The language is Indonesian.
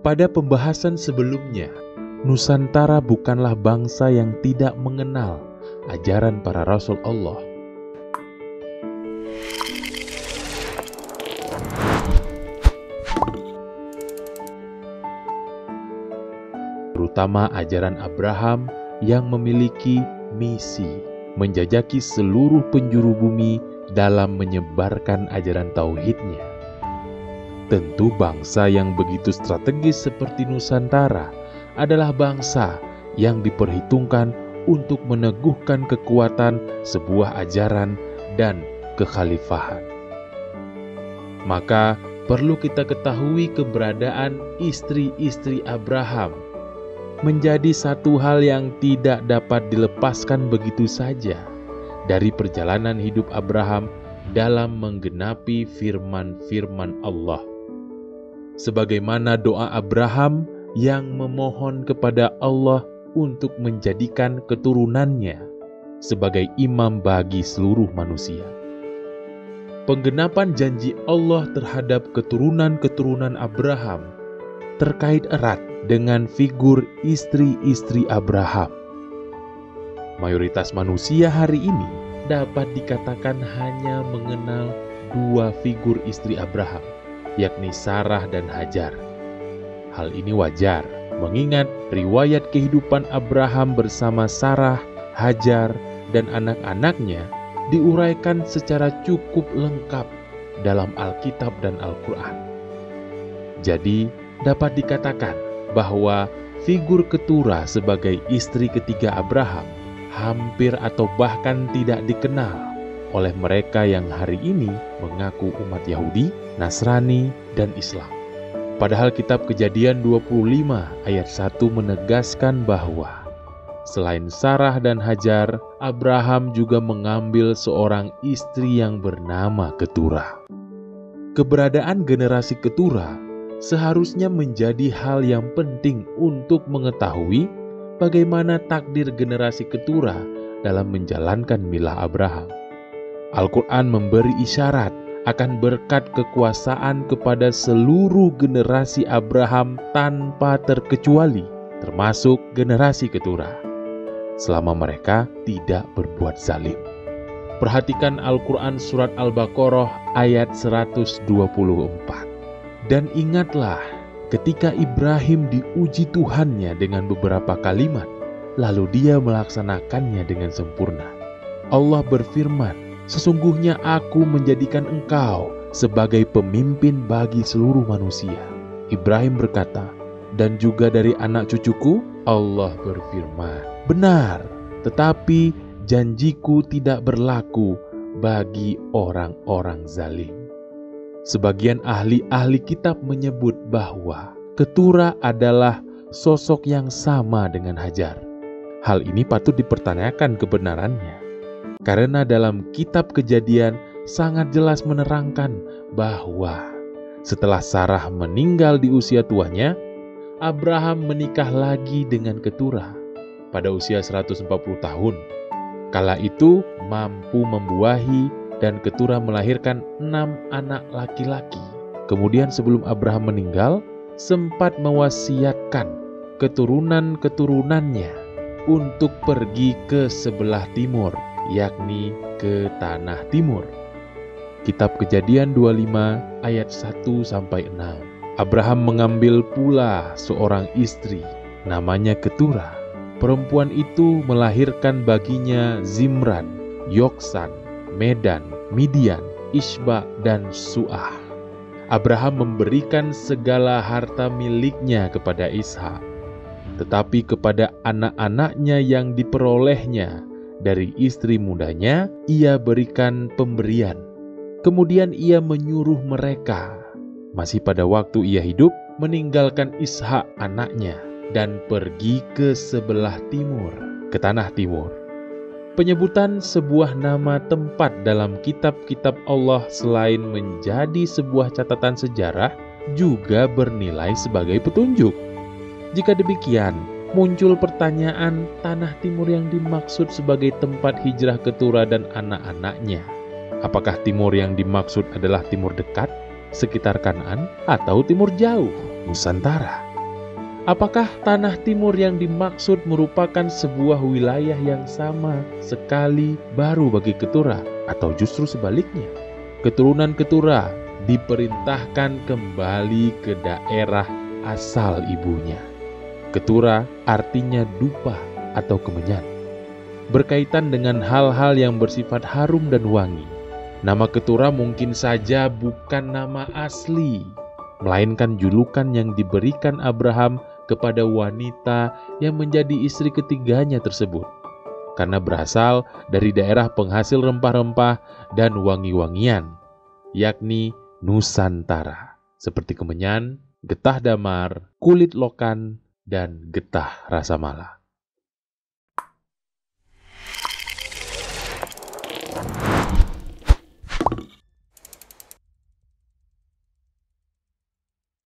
Pada pembahasan sebelumnya, Nusantara bukanlah bangsa yang tidak mengenal ajaran para Rasul Allah. Terutama ajaran Abraham yang memiliki misi menjajaki seluruh penjuru bumi dalam menyebarkan ajaran tauhidnya. Tentu bangsa yang begitu strategis seperti Nusantara adalah bangsa yang diperhitungkan untuk meneguhkan kekuatan sebuah ajaran dan kekhalifahan. Maka perlu kita ketahui keberadaan istri-istri Abraham menjadi satu hal yang tidak dapat dilepaskan begitu saja dari perjalanan hidup Abraham dalam menggenapi firman-firman Allah. Sebagaimana doa Abraham yang memohon kepada Allah untuk menjadikan keturunannya sebagai imam bagi seluruh manusia. Penggenapan janji Allah terhadap keturunan-keturunan Abraham terkait erat dengan figur istri-istri Abraham. Mayoritas manusia hari ini dapat dikatakan hanya mengenal dua figur istri Abraham, yakni Sarah dan Hajar. Hal ini wajar, mengingat riwayat kehidupan Abraham bersama Sarah, Hajar, dan anak-anaknya diuraikan secara cukup lengkap dalam Alkitab dan Al-Quran. Jadi, dapat dikatakan bahwa figur keturah sebagai istri ketiga Abraham hampir atau bahkan tidak dikenal oleh mereka yang hari ini mengaku umat Yahudi, Nasrani, dan Islam. Padahal kitab Kejadian 25 ayat 1 menegaskan bahwa selain Sarah dan Hajar, Abraham juga mengambil seorang istri yang bernama Keturah. Keberadaan generasi Keturah seharusnya menjadi hal yang penting untuk mengetahui bagaimana takdir generasi Keturah dalam menjalankan milah Abraham. Al-Quran memberi isyarat akan berkat kekuasaan kepada seluruh generasi Abraham tanpa terkecuali, termasuk generasi Keturah, selama mereka tidak berbuat zalim. Perhatikan Al-Quran surat Al-Baqarah ayat 124. Dan ingatlah ketika Ibrahim diuji Tuhannya dengan beberapa kalimat, lalu dia melaksanakannya dengan sempurna. Allah berfirman, "Sesungguhnya aku menjadikan engkau sebagai pemimpin bagi seluruh manusia." Ibrahim berkata, "Dan juga dari anak cucuku?" Allah berfirman, "Benar, tetapi janjiku tidak berlaku bagi orang-orang zalim." Sebagian ahli-ahli kitab menyebut bahwa Keturah adalah sosok yang sama dengan Hajar. Hal ini patut dipertanyakan kebenarannya, karena dalam kitab Kejadian sangat jelas menerangkan bahwa setelah Sarah meninggal di usia tuanya, Abraham menikah lagi dengan Keturah pada usia 140 tahun. Kala itu mampu membuahi dan Keturah melahirkan 6 anak laki-laki. Kemudian sebelum Abraham meninggal, sempat mewasiatkan keturunan-keturunannya untuk pergi ke sebelah timur, yakni ke tanah timur. Kitab Kejadian 25 ayat 1-6. Abraham mengambil pula seorang istri, namanya Keturah. Perempuan itu melahirkan baginya Zimran, Yoksan, Medan, Midian, Isba, dan Su'ah. Abraham memberikan segala harta miliknya kepada Ishak, tetapi kepada anak-anaknya yang diperolehnya dari istri mudanya, ia berikan pemberian. Kemudian ia menyuruh mereka, masih pada waktu ia hidup, meninggalkan Ishak anaknya dan pergi ke sebelah timur, ke tanah timur. Penyebutan sebuah nama tempat dalam kitab-kitab Allah selain menjadi sebuah catatan sejarah, juga bernilai sebagai petunjuk. Jika demikian, muncul pertanyaan, tanah timur yang dimaksud sebagai tempat hijrah Keturah dan anak-anaknya, apakah timur yang dimaksud adalah timur dekat, sekitar Kanaan, atau timur jauh, Nusantara? Apakah tanah timur yang dimaksud merupakan sebuah wilayah yang sama sekali baru bagi Keturah, atau justru sebaliknya? Keturunan Keturah diperintahkan kembali ke daerah asal ibunya. Keturah artinya dupa atau kemenyan, berkaitan dengan hal-hal yang bersifat harum dan wangi. Nama Keturah mungkin saja bukan nama asli, melainkan julukan yang diberikan Abraham kepada wanita yang menjadi istri ketiganya tersebut, karena berasal dari daerah penghasil rempah-rempah dan wangi-wangian, yakni Nusantara, seperti kemenyan, getah damar, kulit lokan, dan getah rasa mala.